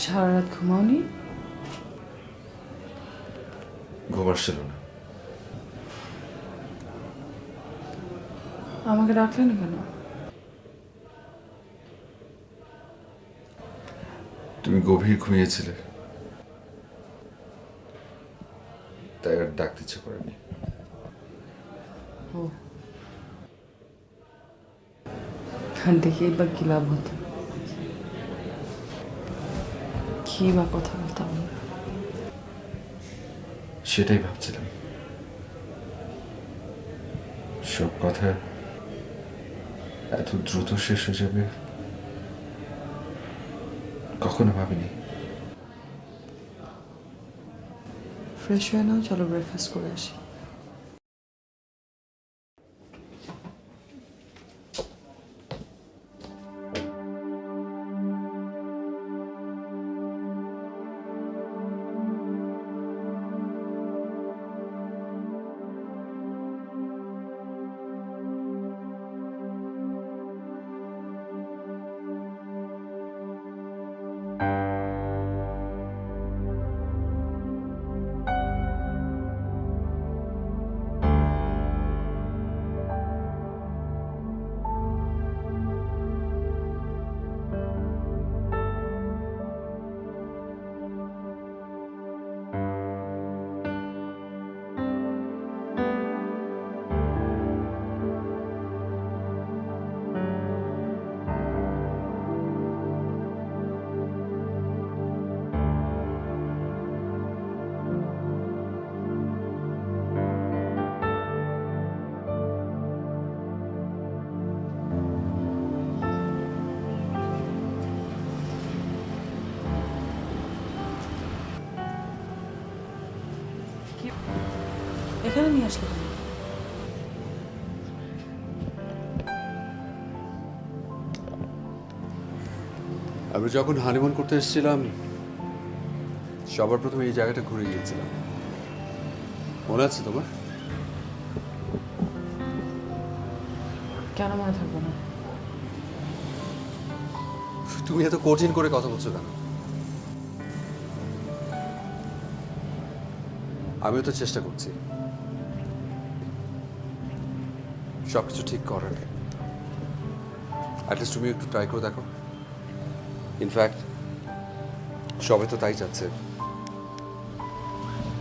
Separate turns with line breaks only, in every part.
সারা রাত ঘুমাওনি?
ঘুম আসছিল না।
আমাকে ডাকলে না কেন?
তুমি গভীর ঘুমিয়েছিলে, তাই আর ডাকতে ইচ্ছে করেনি।
ও দেখি এবার কি লাভ হতো, কি বা কথা বলতাম আমরা।
সেটাই ভাবছিলাম। সব কথা এত দ্রুত শেষ হয়ে যাবে কখনো ভাবিনি।
ফ্রেশ হয়ে নাও, চলো ব্রেকফাস্ট করে আসি। এখানে নিয়ে আসলে কেন?
আমরা যখন হানিমুন করতে এসেছিলাম সবার প্রথমে এই জায়গাটা ঘুরে গিয়েছিলাম, মনে আছে তোমার?
কেন মনে থাকবো না?
তুমি এত কঠিন করে কথা বলছো কেন? আমিও তো চেষ্টা করছি সবকিছু ঠিক করার। অ্যাটলিস্ট তুমি একটু ট্রাই করে দেখো। ইনফ্যাক্ট সবাই তো তাই চাচ্ছে,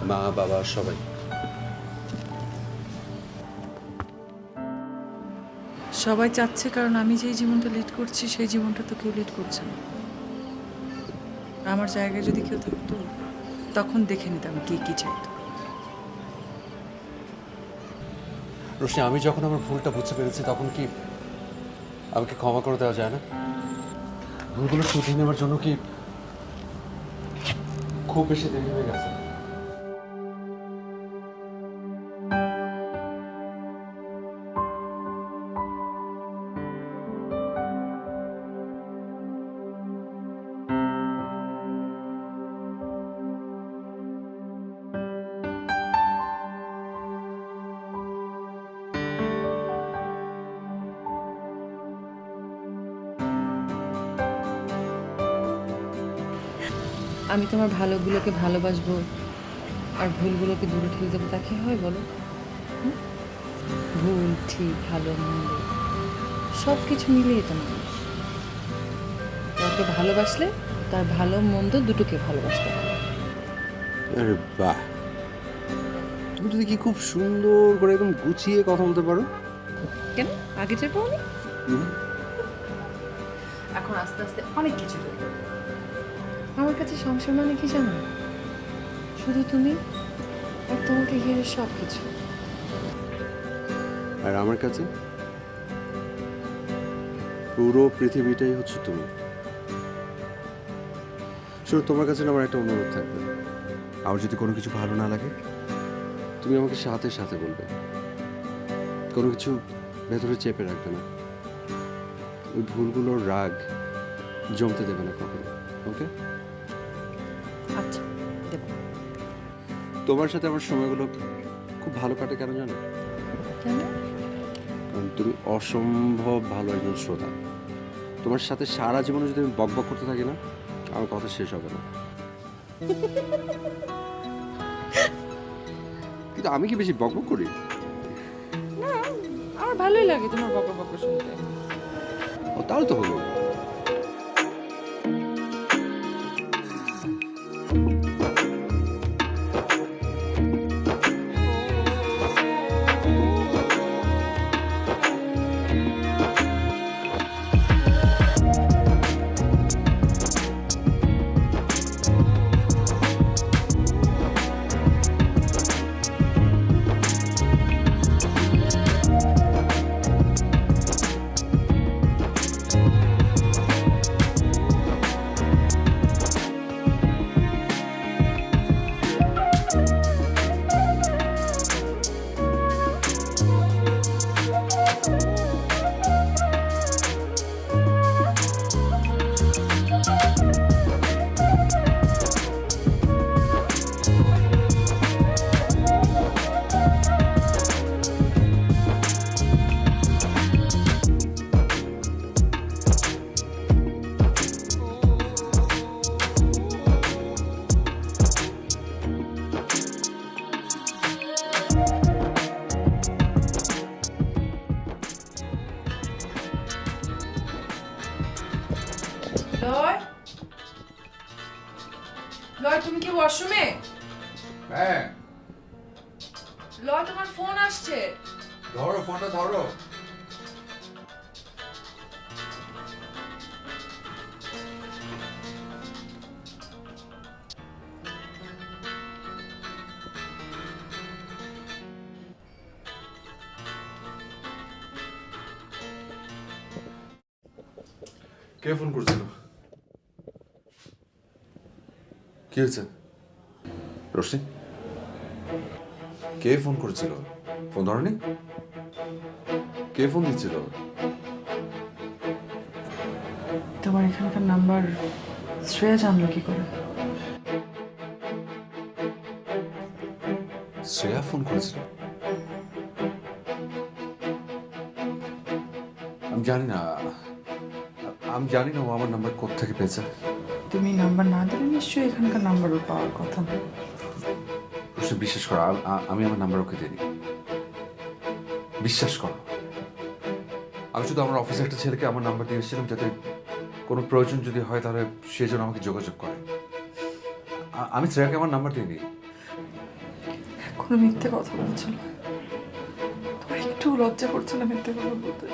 মা বাবা সবাই।
সবাই চাচ্ছে কারণ আমি যেই জীবনটা লিড করছি সেই জীবনটা তো কেউ লিড করছে না। আমার জায়গায় যদি কেউ থাকতো তখন দেখে নিতাম কে কি চাইতো।
রোশনি, আমি যখন আমার ভুলটা বুঝতে পেরেছি তখন কি আমাকে ক্ষমা করে দেওয়া যায় না? ভুলগুলো শুধরে নেওয়ার জন্য কি খুব বেশি দেরি হয়ে গেছে?
আমি তোমার ভালোগুলোকে ভালোবাসবো আর ভুলগুলোকে দূরে ঠেলে দেবো, তা কি হয় বলো? ভুল ঠিক ভালো মন্দ সব কিছু মিলিয়ে তো মানুষ। কাউকে ভালোবাসলে তার ভালো মন্দ দুটোকে ভালোবাসতে হবে।
আরে বাহ, তুমি তো দেখি খুব সুন্দর করে একদম গুছিয়ে কথা বলতে পারো।
কেন আগে যে পাওনি? এখন আস্তে আস্তে অনেক কিছু তৈরি করবো। আমার কাছে সংসার মানে কি জানো? শুধু তুমি আর তোমাকে ঘিরে সব কিছু।
আর আমার কাছে পুরো পৃথিবীটাই হচ্ছে তুমি। শুধু তোমার কাছে আমার একটা অনুরোধ থাকবে, আমার যদি কোনো কিছু ভালো না লাগে তুমি আমাকে সাথে সাথে বলবে, কোনো কিছু ভেতরে চেপে রাখবে না। ওই ভুলগুলোর রাগ জমতে দেবে না কখনো, ওকে?
আচ্ছা দেব।
তোমার সাথে আমার সময়গুলো খুব ভালো কাটে, কেন জানো?
কেন?
কারণ তুমি অসম্ভব ভালো একজন শ্রোতা। তোমার সাথে সারা জীবনে যদি আমি বকবক করতে থাকি না, আমার কথা শেষ হবে না। কিন্তু আমি কি বেশি বকবক করি?
না, আমার ভালোই লাগে তোমার বকর বকর শুনতে।
ও তাহলে তো হলো।
লয়, লয় তুমি কি ওয়াশরুমে?
হ্যাঁ,
লয় তোমার ফোন আসছে।
ধরো ফোনটা ধরো।
কে ফোন করছিল? কি হয়েছে? রোশনি, কে ফোন করেছিল? ফোন ধরনি? কে ফোন দিচ্ছিল?
তোমার এখানকার নাম্বার শ্রেয়া জানলো কি করে?
শ্রেয়া ফোন করেছিল? আমি জানি না ও আমার নাম্বার কোত্থেকে পেয়েছে।
তুমি নাম্বার না দিলে নিশ্চয়ই এখানকার নাম্বার ওর পাওয়ার কথা না।
রোশনি, বিশ্বাস করো, আমি আমার নাম্বার ওকে দিইনি। বিশ্বাস করো, আমি শুধু আমার অফিসে একটা ছেলেকে আমার নাম্বার দিয়ে এসেছিলাম যাতে কোনো প্রয়োজন যদি হয় তাহলে সে যেন আমাকে যোগাযোগ করে। আমি শ্রেয়াকে আমার নাম্বার দিইনি।
কোনো মিথ্যে কথা বলছো না? তোমার একটু লজ্জা করছে না মিথ্যে কথা বলতে?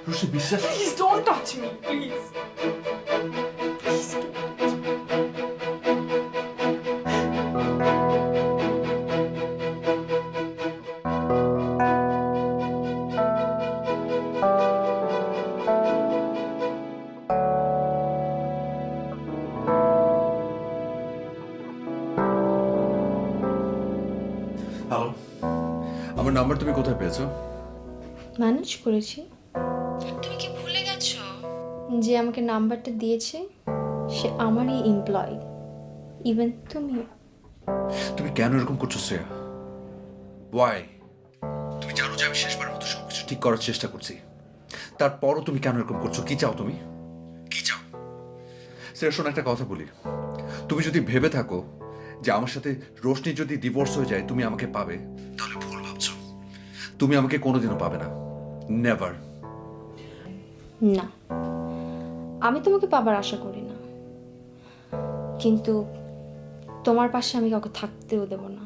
রোশনি, বিশ্বাস
please don't touch me please.
Hello, আমার নাম্বার তুমি কোথায় পেয়েছো?
ম্যানেজ করেছি। তুমি কি ভুলে গেছো যে আমাকে নাম্বারটা দিয়েছে সে আমারই এমপ্লয়ি? ইভেন তুমিও।
তুমি কেন এরকম করছো শ্রেয়া? ওয়াই? তুমি জানো যে আমি শেষবারের মতো সবকিছু ঠিক করার চেষ্টা করছি, তারপরও তুমি কেন এরকম করছো? কি চাও তুমি? কি চাও? শ্রেয়া শোনো, একটা কথা বলি, তুমি যদি ভেবে থাকো যে আমার সাথে রোশনি যদি ডিভোর্স হয়ে যায় তুমি আমাকে পাবে, তাহলে ভুল ভাবছো। তুমি আমাকে কোনোদিনও পাবে না, নেভার।
না, আমি তোমাকে পাবার আশা করি না, কিন্তু তোমার পাশে আমি কাউকে থাকতেও দেব না।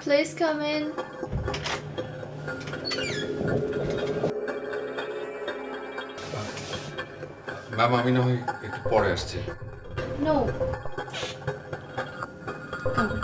Please come in.
ম্যাম, আমি না হয় একটু পরে আসছি।
No. Come on.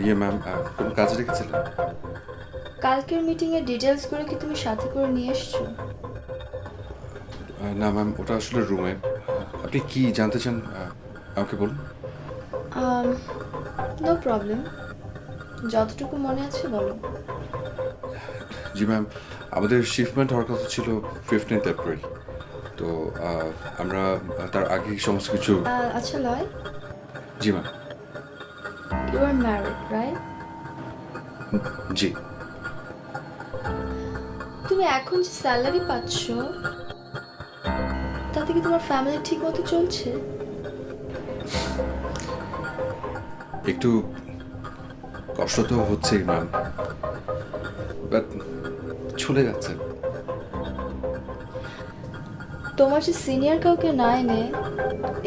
ইয়ে ম্যাম, কোনো কাজে রেখেছিলেন?
কালকের মিটিংয়ের ডিটেলসগুলো কি তুমি সাথে করে নিয়ে এসছো?
না ম্যাম, ওটা আসলে রুমে। আপনি কি জানতে চান আমাকে বলুন।
নো প্রবলেম, যতটুকু মনে আছে বলো।
জি ম্যাম, আমাদের শিফটমেন্ট হওয়ার কথা ছিল 15th এপ্রিল। তো আমরা তার আগে সমস্ত কিছু।
আচ্ছা লয়,
জি ma'am.
You are married right?
জি।
তুমি এখন যে স্যালারি পাচ্ছ তাতে কি তোমার ফ্যামিলি ঠিক মতো চলছে?
একটু কষ্ট তো হচ্ছেই ম্যাম, বাট চলে যাচ্ছে।
তোমার যে সিনিয়র কাউকে না এনে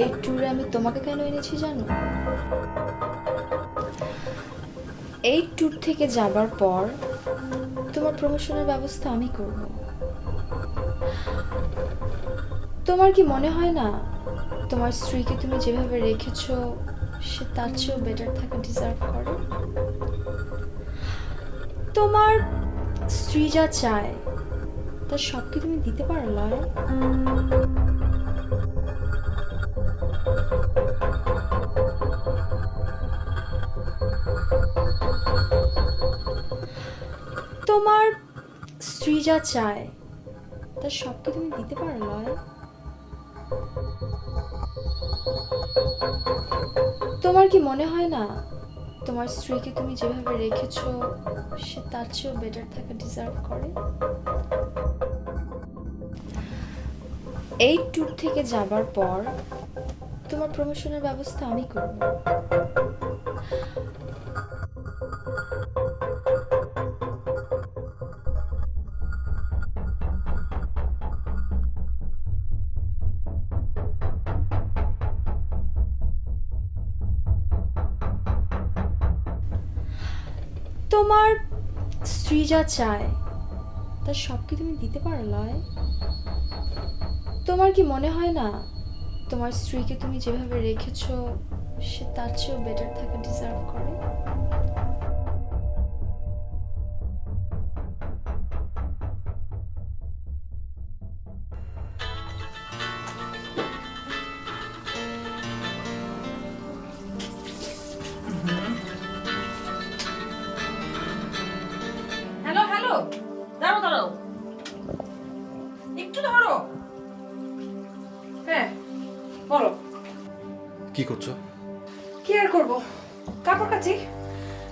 এই ট্যুরে আমি তোমাকে কেন এনেছি জানো? এই ট্যুর থেকে যাবার পর তোমার প্রমোশনের ব্যবস্থা আমি করব। তোমার কি মনে হয় না তোমার স্ত্রীকে তুমি যেভাবে রেখেছো সে তার চেয়েও বেটার থাকা ডিজার্ভ করে? তোমার স্ত্রী যা চায় তার সব কি তুমি দিতে পারো লয়? তোমার স্ত্রী যা চায় তার সব কি তুমি দিতে পারো লয়? তোমার কি মনে হয় না তোমার স্ত্রীকে তুমি যেভাবে রেখেছো সে তার চেয়েও বেটার থাকা ডিজার্ভ করে? এই ট্যুর থেকে যাবার পর তোমার প্রমোশনের ব্যবস্থা আমি করব। তোমার স্ত্রী যা চায় তার সব কি তুমি দিতে পারো লয়? তোমার কি মনে হয় না তোমার স্ত্রীকে তুমি যেভাবে রেখেছো সে তার চেয়েও বেটার থাকা ডিজার্ভ করে?
হ্যালো হ্যালো, দাঁড়াও দাঁড়াও, একটু ধরো। হ্যাঁ বলো।
কি করছো?
কি আর করবো, কাপড় কাচি।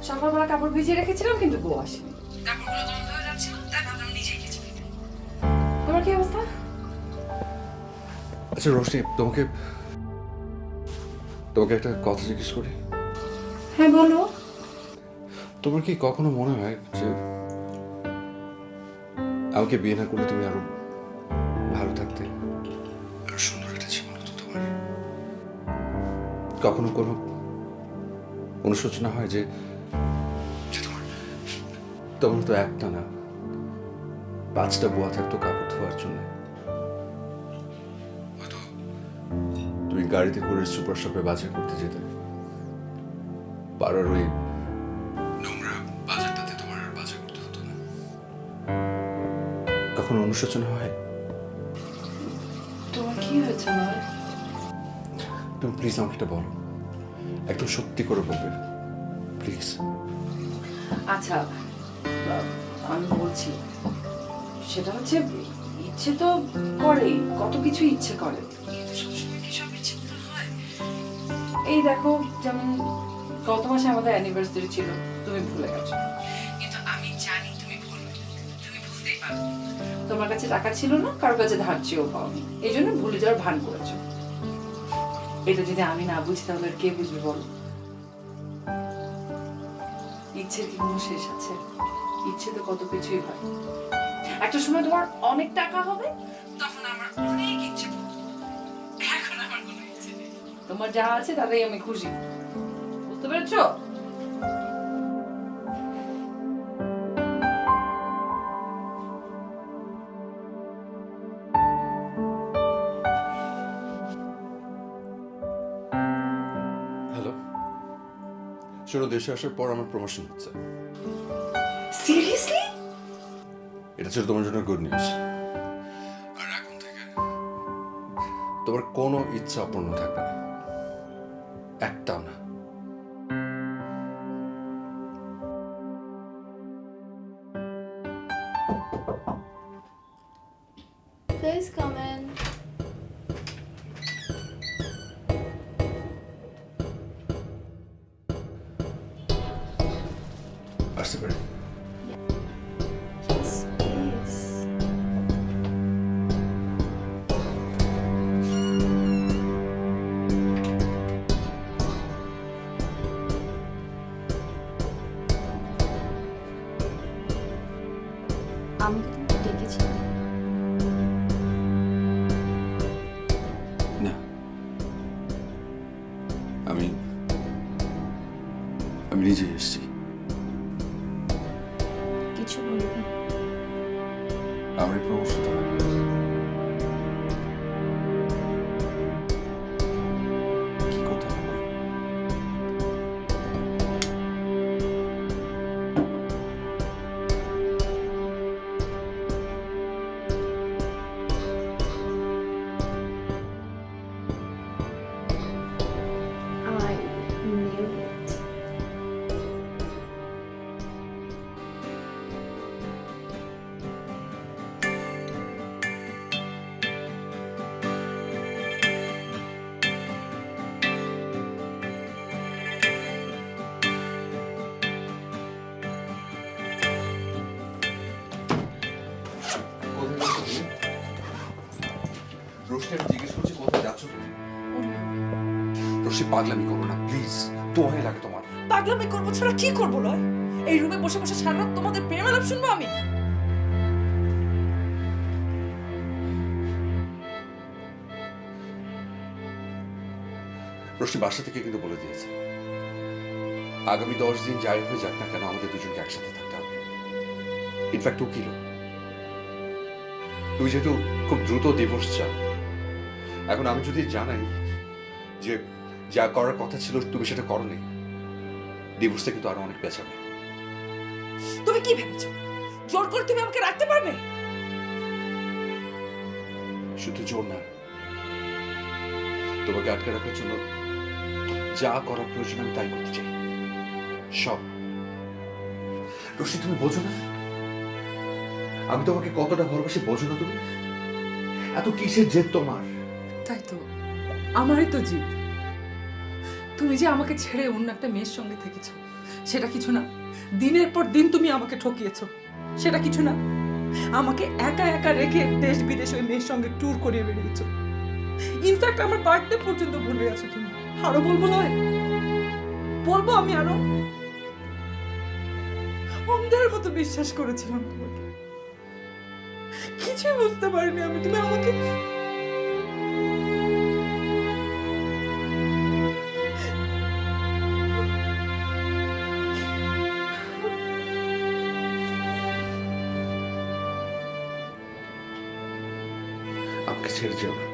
সকালবেলা কাপড় ভিজিয়ে রেখেছিলাম কিন্তু বউ আসেনি, কাপড়গুলো গন্ধ হয়ে যাচ্ছিল, তাই ভাবলাম নিজেই কেচে ফেলি। তোমার কি অবস্থা?
আচ্ছা রোশনি, তোমাকে তোমাকে একটা কথা জিজ্ঞেস করি।
হ্যাঁ বলো।
তোমার কি কখনো মনে হয় যে আমাকে বিয়ে না করলে তুমি আরো ভালো থাকতে, আরো সুন্দর একটা জীবন হতো তোমার? কখনো কোনো অনুশোচনা হয় যে যে তোমার তোমার তো একটা না 5টা বুয়া থাকতো কাপড় ধোয়ার জন্য? হয়তো তুমি গাড়িতে করে সুপার শপে বাজার করতে যেতে, পাড়ার ওই নোংরা বাজারটাতে তোমার আর বাজার করতে হতো না। কখনো অনুশোচনা হয়?
তোমার কি হয়েছে নয়?
তুমি প্লিজ আমাকে এটা বলো, একদম সত্যি করে বলবে প্লিজ।
আচ্ছা আমি বলছি, সেটা হচ্ছে ইচ্ছে তো করে, কত কিছু ইচ্ছে করে, কিন্তু সবসময় কি সব ইচ্ছে পূরণ হয়? এই দেখো, যেমন গত মাসে আমাদের অ্যানিভার্সারি ছিল, তুমি ভুলে গেছো, কিন্তু আমি জানি তুমি ভুলবে, তুমি ভুলতেই পারো। তোমার কাছে টাকা ছিল না, কারোর কাছে ধার চেয়েও পাওনি, এই জন্য ভুলে যাওয়ার ভান করেছো। এটা যদি আমি না বুঝি তাহলে আর কে বুঝবে বলো? ইচ্ছের কি কোনো শেষ আছে? ইচ্ছে তো কত কিছুই হয়। একটা সময় তোমার অনেক টাকা হবে, তখন আমার অনেক ইচ্ছে করবে। এখন আমার কোনো ইচ্ছে নেই, তোমার যা আছে তাতেই আমি খুশি। বুঝতে পেরেছো?
হ্যালো শোনো, দেশে আসার পর আমার প্রমোশন হচ্ছে।
সিরিয়াসলি?
এটা ছিল তোমার জন্য গুড নিউজ। আর এখন থেকে তোমার কোনো ইচ্ছা অপূর্ণ থাকবে না, একটাও না।
Please come in.
আসতে পারি?
Yes, please. আমি কি তোমাকে ডেকেছি?
না, আমি আমি নিজেই এসেছি।
কিছু বলবি?
আমার এই প্রমোশনটা লাগবে। কি করতে হবে বলো?
I knew it.
কোথায় যাচ্ছ তুমি? রোশনি, আমি জিজ্ঞেস করছি কোথায় যাচ্ছ তুমি? রোশনি, পাগলামি করো না প্লিজ, দোহাই লাগে তোমার।
পাগলামি করবো ছাড়া কি করবো লয়? এই রুমে বসে বসে সারা রাত তোমাদের প্রেম আলাপ শুনবো আমি?
রোশনি বাসা থেকে কিন্তু বলে দিয়েছে আগামী 10 দিন যাই হয়ে যাক না কেন আমাদের দুজনকে একসাথে থাকতে হবে। ইনফ্যাক্ট ও কি তুমি যেহেতু খুব দ্রুত ডিভোর্স চাও, এখন আমি যদি জানাই যে যা করার কথা ছিল তুমি সেটা করোনি, ডিভোর্সটা কিন্তু আরো অনেক পেছাবে।
তুমি কি ভেবেছো জোর করে তুমি আমাকে রাখতে পারবে?
শুধু জোর না, তোমাকে আটকে রাখার জন্য যা করার প্রয়োজন আমি তাই করতে চাই, সব। রশি, তুমি বোঝো না আমি তোমাকে কতটা ভালোবাসি? বোঝো না তুমি? এত কিসের জেদ তোমার?
তাই তো, আমারই তো জিদ। তুমি যে আমাকে ছেড়ে অন্য একটা মেয়ের সঙ্গে থেকেছো সেটা কিছু না? দিনের পর দিন তুমি আমাকে ঠকিয়েছো সেটা কিছু না? আমাকে একা একা রেখে দেশ বিদেশ ওই মেয়ের সঙ্গে ট্যুর করিয়ে বেরিয়েছো। ইনফ্যাক্ট আমার বার্থডে পর্যন্ত ভুলে আছো তুমি। আরো বলবো নয়? বলবো আমি আরো? অন্ধের মতো বিশ্বাস করেছিলাম তোমাকে, কিছুই বুঝতে পারিনি আমি। তুমি আমাকে
আমাকে ছেড়ে যেও না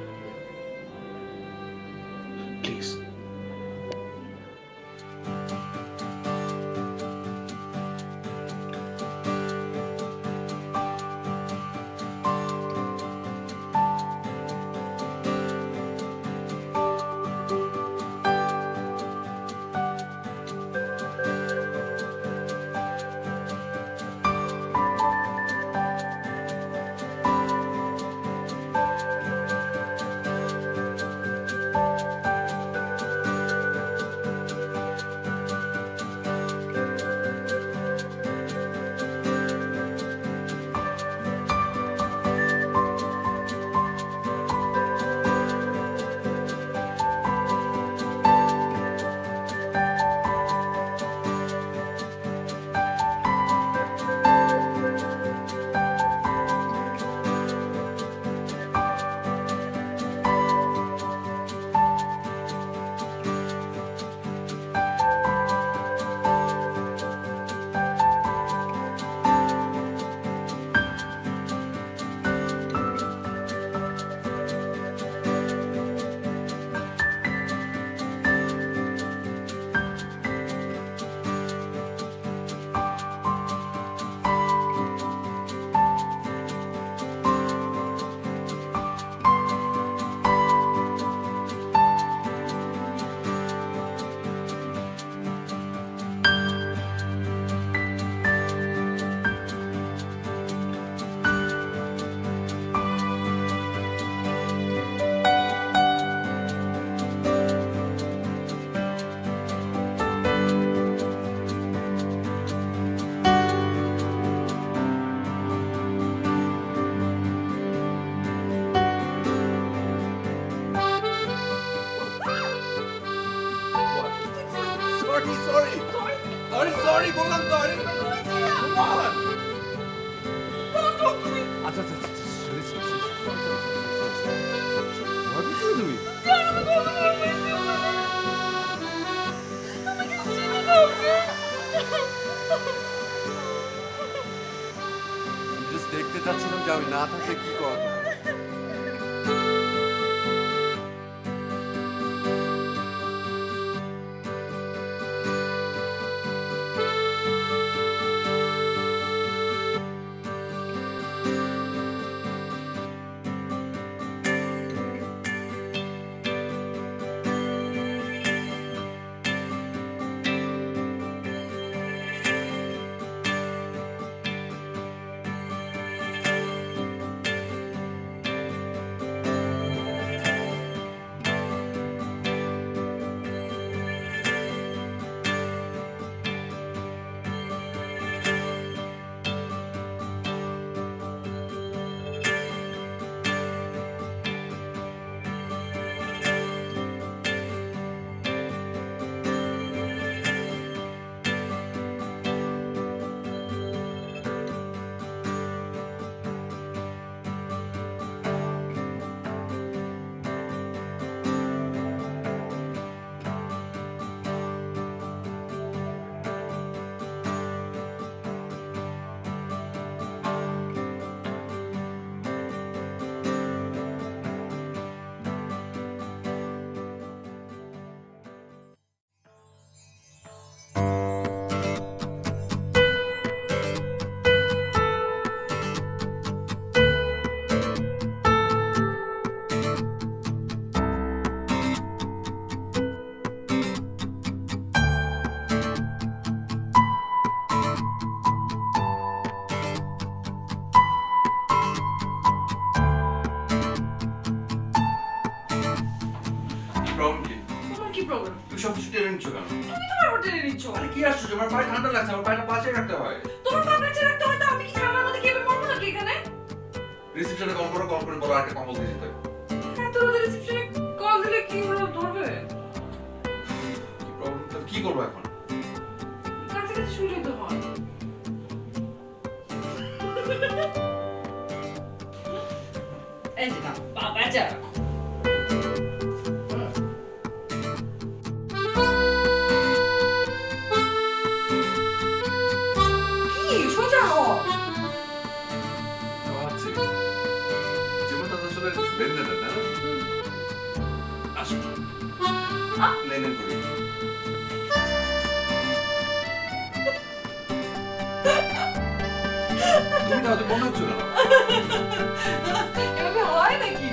প্লিজ।
sorry. Sorry, বললাম তো, আরে। Come on. আচ্ছা, sorry. What did you do?
Just দেখতে চাচ্ছিলাম যে আমি না থাকলে কি করা তোমার।
Problem কি?
তোমার কি প্রবলেম?
তুই সব কিছু টেনে নিচ্ছ কেন?
তুমি তোমার হোটেলে নিচ্ছ।
আরে কি আসছো? আমার পায়ে ঠান্ডা লাগছে, আমার পায়েটা পাশে রাখতে হয়।
তোমার পা কাছে রাখতে হয় তো আমি কি ঠান্ডার মধ্যে কেবে পড়বো নাকি এখানে?
রিসেপশনে কল করে বলো একটা কম্বল দিয়ে দিতে।
হ্যাঁ, তোর ওদের রিসেপশনে কল দিলে কি হলো ধরবে?
কি প্রবলেম? তো কি করবো এখন?
কাছাকাছি শুলে তো হয়। এই যে না, পা কাছে রাখো। কি সোজা হও।
ভাবছি জীবনটা তো আসলে লেনদেনের, না? আসো লেনদেন করি। তুমি না মনে হচ্ছে না
এভাবে হয় নাকি?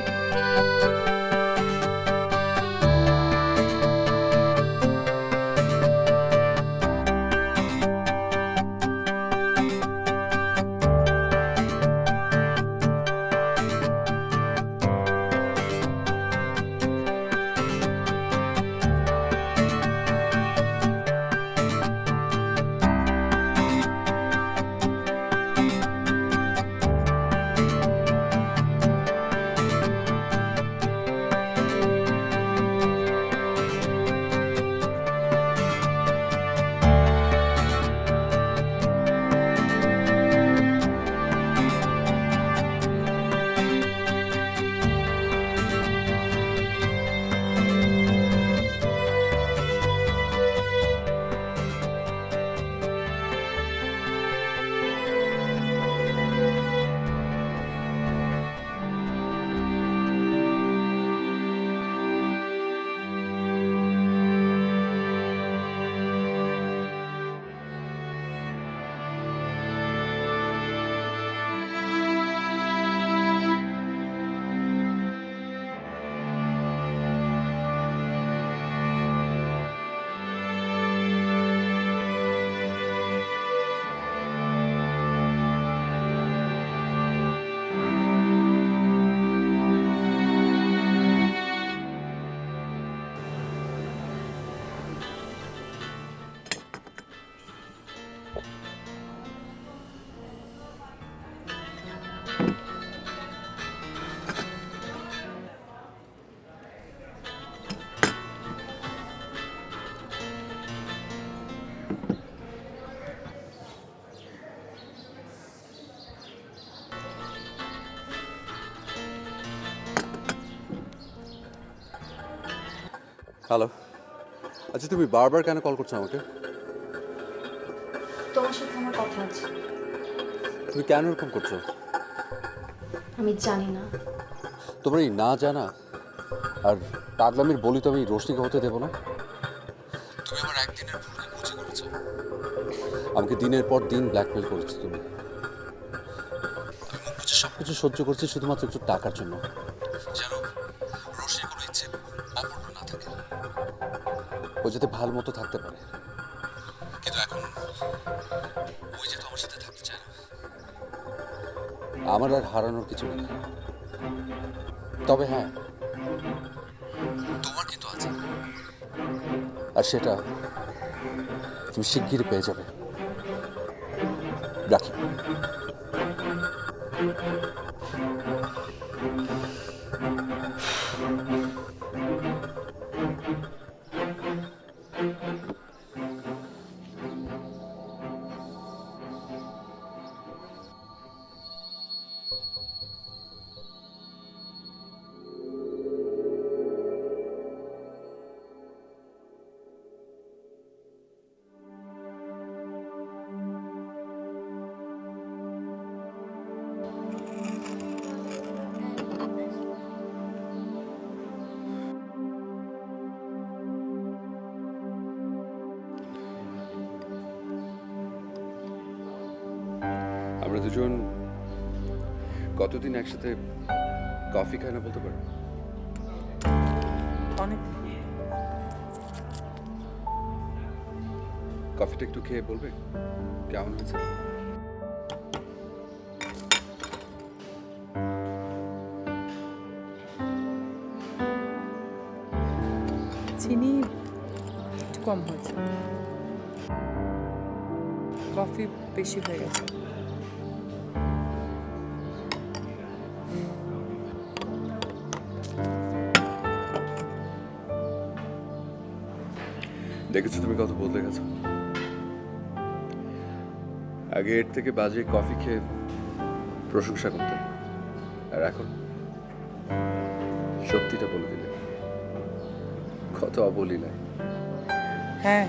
হ্যালো, আচ্ছা তুমি বারবার কেন কল করছো আমাকে?
তোমার সাথে আমার কথা আছে।
তুমি কেন এরকম করছো?
আমি জানি না।
তোমার এই না জানা আর পাগলামির বলি তো আমি রোশনিকে হতে দেবো না। তুমি আমার একদিনের ভুলকে বুঝে করেছো, আমাকে দিনের পর দিন ব্ল্যাকমেল করেছো তুমি। আমি মুখ বুঝে সবকিছু সহ্য করছি শুধুমাত্র একটু টাকার জন্য, যেন রোশনির কোনো ইচ্ছে অপূর্ণ না থাকে, ও যাতে ভালো মতো থাকতে পারে। কিন্তু এখন ওই যেহেতু আমার সাথে থাকতে চায় না, আমার আর হারানোর কিছু নেই। তবে হ্যাঁ, তোমার কিন্তু আছে, আর সেটা তুমি শিগগিরই পেয়ে যাবে। রাখি। আমরা দুজন কতদিন একসাথে কফি খাই না বলতে পারো?
অনেক।
কফিটা একটু খেয়ে বলবে কেমন হয়েছে?
চিনি একটু কম হয়েছে, কফি বেশি হয়ে গেছে।
দেখেছো তুমি কত বদলে গেছো। আগে এর থেকে বাজে কফি খেয়ে প্রশংসা করতে, আর এখন সত্যিটা বলে দিলে। কত অবলীলায়।
হ্যাঁ,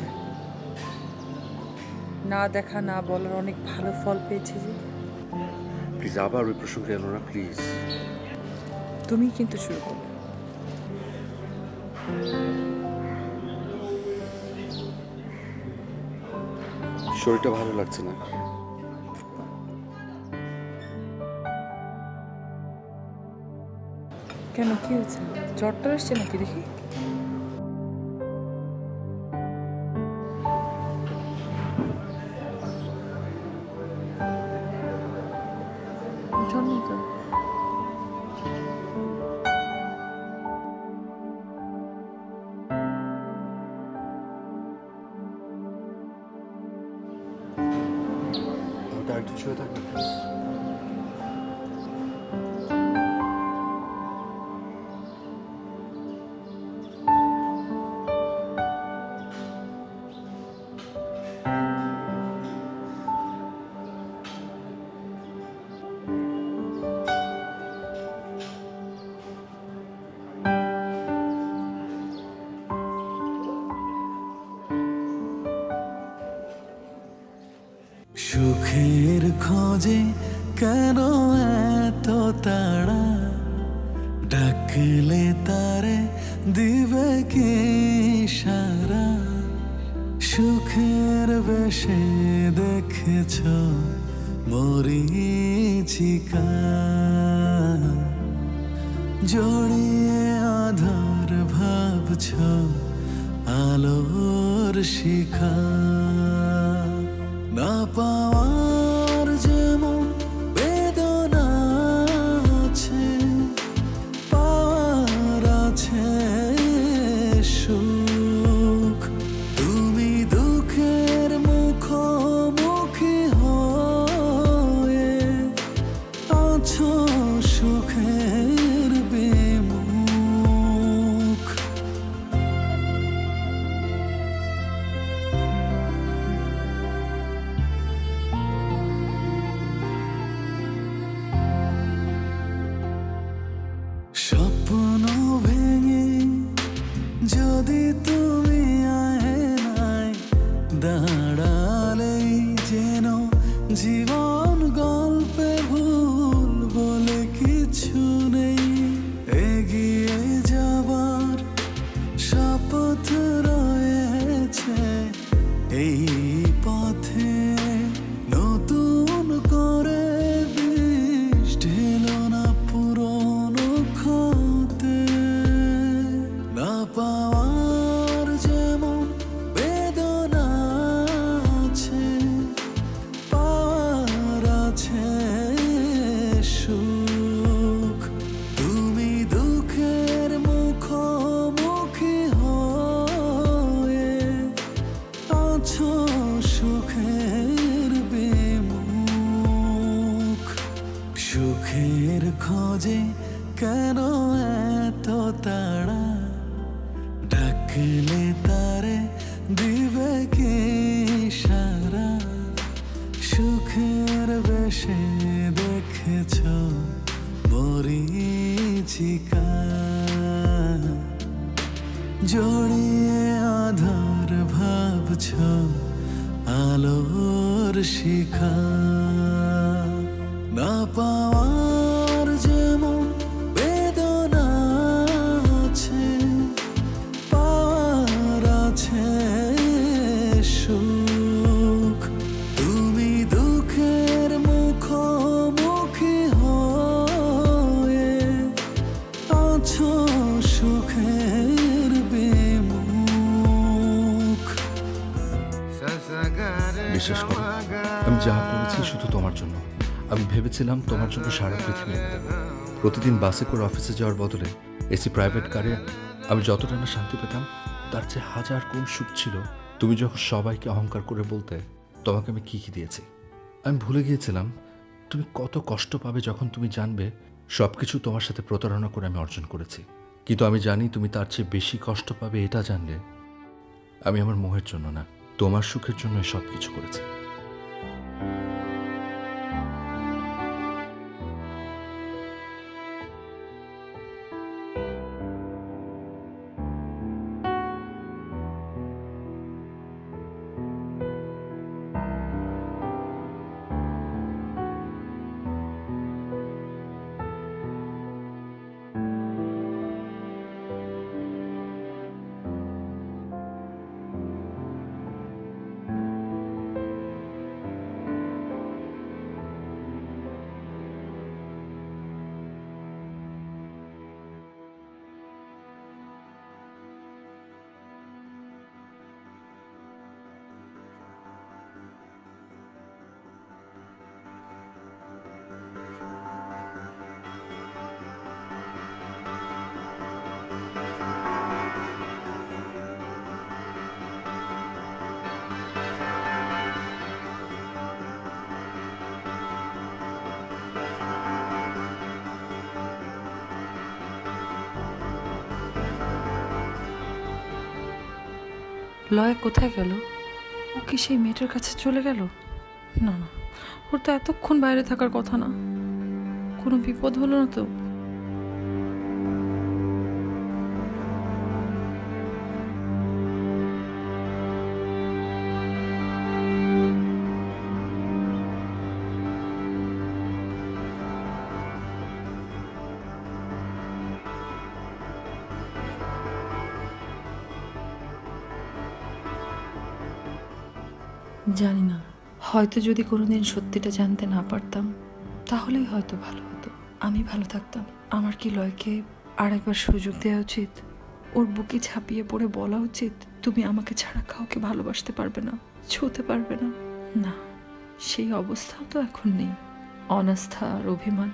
না দেখা না বলার অনেক ভালো ফল পেয়েছি যে।
প্লিজ আবার ওই প্রসঙ্গে এলো না প্লিজ।
তুমি কিন্তু শুরু করবে।
শরীরটা ভালো লাগছে না।
কেন, কি হয়েছে? জ্বরটা আসছে নাকি দেখি? জ্বর নেই তো?
আমাকে আরেকটু ছুঁয়ে থাকবে প্লিজ।
সুখের খোঁজে কেন এত তাড়া, ডাকলে তারে দিবে কি সারা। সুখের বেশে দেখেছ মরীচিকা, জড়িয়ে আধার ভাবছ আলোর শিখা। না পাওয়ার যেমন বেদনা আছে, পাওয়ার আছে সুখ। তুমি দুঃখের মুখোমুখি হয়ে আছো সুখের বিমুখ। স্বপ্ন ভেঙে যদি তুমি আয়নায় দাঁড়ালেই যেন জীবন গল্পে ভুল বলে কিছু নেই, এগিয়ে যাবার শপথ রয়েছে এই পথে, নতুন করে বিষ ঢেলো না পুরনো ক্ষতে। না পাওয়ার যেমন বেদনা আছে, পাওয়ার আছে সুখ। তুমি দুঃখের মুখোমুখি হয়ে আছো সুখের বিমুখ। সুখের খোঁজে কেন এত তাড়া, ডাকলে তারে দিবে কি সারা। সুখের বেশে দেখেছ মরীচিকা, জড়িয়ে আধার ভাবছ আলোর শিখা। না পাওয়ার যেমন বেদনা আছে, পাওয়ার আছে সুখ। তুমি দুঃখের মুখোমুখি হয়ে আছো সুখের বিমুখ।
বিশ্বাস করো, আমি যা করেছি শুধু তোমার জন্য। আমি ভেবেছিলাম তোমার জন্য সারা পৃথিবী এনে দেবো। প্রতিদিন বাসে করে অফিসে যাওয়ার বদলে এসি প্রাইভেট কারে আমি যতটা না শান্তি পেতাম, তার চেয়ে হাজার গুণ সুখ ছিল তুমি যখন সবাইকে অহংকার করে বলতে তোমাকে আমি কী কী দিয়েছি। আমি ভুলে গিয়েছিলাম তুমি কত কষ্ট পাবে যখন তুমি জানবে সব কিছু তোমার সাথে প্রতারণা করে আমি অর্জন করেছি। কিন্তু আমি জানি তুমি তার চেয়ে বেশি কষ্ট পাবে এটা জানলে আমি আমার মোহের জন্য না, তোমার সুখের জন্য সব কিছু করেছি।
লয় কোথায় গেল? ও কি সেই মেয়েটার কাছে চলে গেল? না না, ওর তো এতক্ষণ বাইরে থাকার কথা না। কোনো বিপদ হলো না তো? জানি না, হয়তো যদি কোনোদিন সত্যিটা জানতে না পারতাম তাহলেই হয়তো ভালো হতো, আমি ভালো থাকতাম। আমার কি লয়কে আরেকবার সুযোগ দেওয়া উচিত? ওর বুকে ঝাঁপিয়ে পড়ে বলা উচিত তুমি আমাকে ছাড়া কাউকে ভালোবাসতে পারবে না, ছুঁতে পারবে না? না, সেই অবস্থাও তো এখন নেই। অনাস্থা আর অভিমান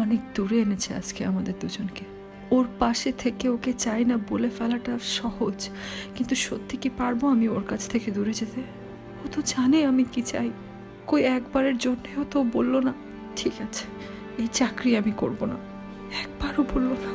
অনেক দূরে এনেছে আজকে আমাদের দুজনকে। ওর পাশে থেকে ওকে চাই না বলে ফেলাটা সহজ, কিন্তু সত্যি কি পারবো আমি ওর কাছ থেকে দূরে যেতে? ও তো জানে আমি কি চাই। কই একবারের জন্যেও তো বললো না ঠিক আছে এই চাকরি আমি করব না, একবারও বললো না।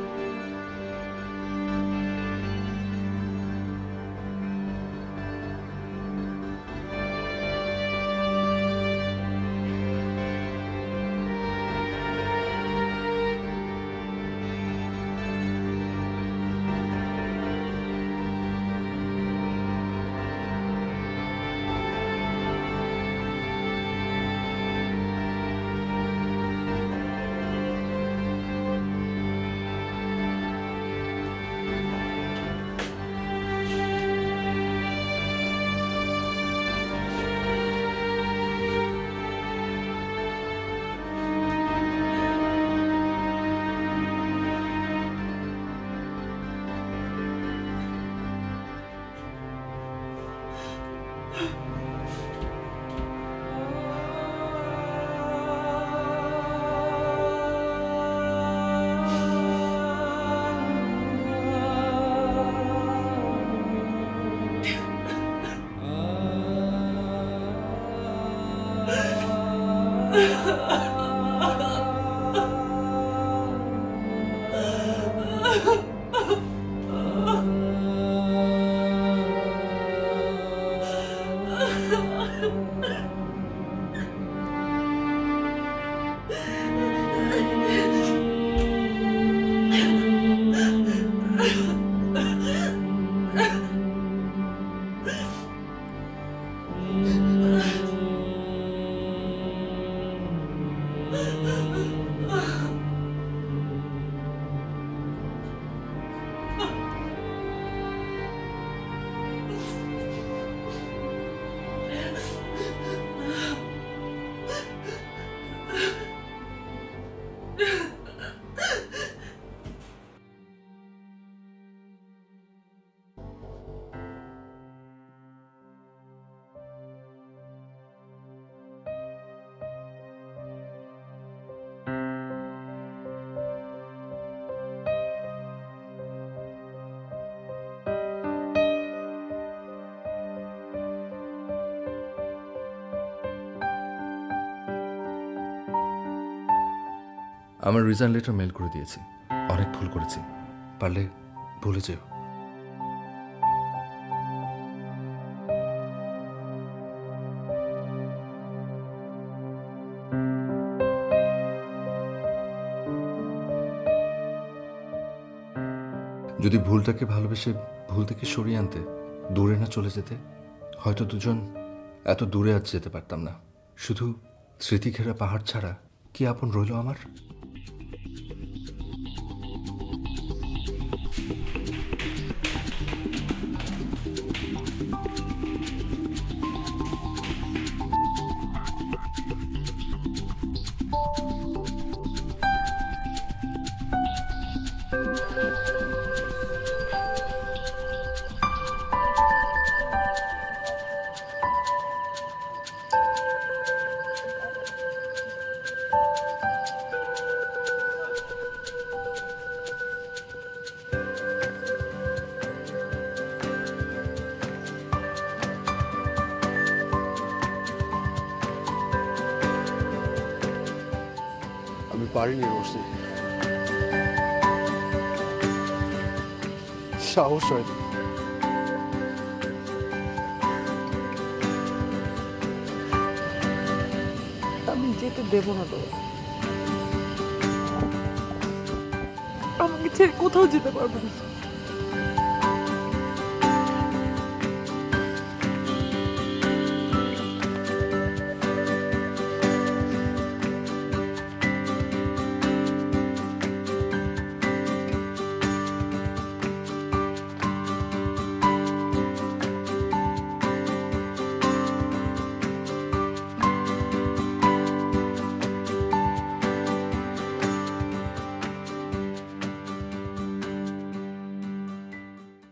আমার রিজাইন লেটার মেল করে দিয়েছি। অনেক ভুল করেছি, পারলে ভুলে যেও। যদি ভুলটাকে ভালোবেসে ভুল থেকে সরিয়ে আনতে, দূরে না চলে যেতে, হয়তো দুজন এত দূরে আজ যেতে পারতাম না। শুধু স্মৃতি ঘেরা পাহাড় ছাড়া কি আপন রইল আমার?
আমি পারিনি রোশনি, সাহস হয়নি।
আমি যেতে দেবো না তো, আমাকে ছেড়ে কোথাও যেতে পারবো না।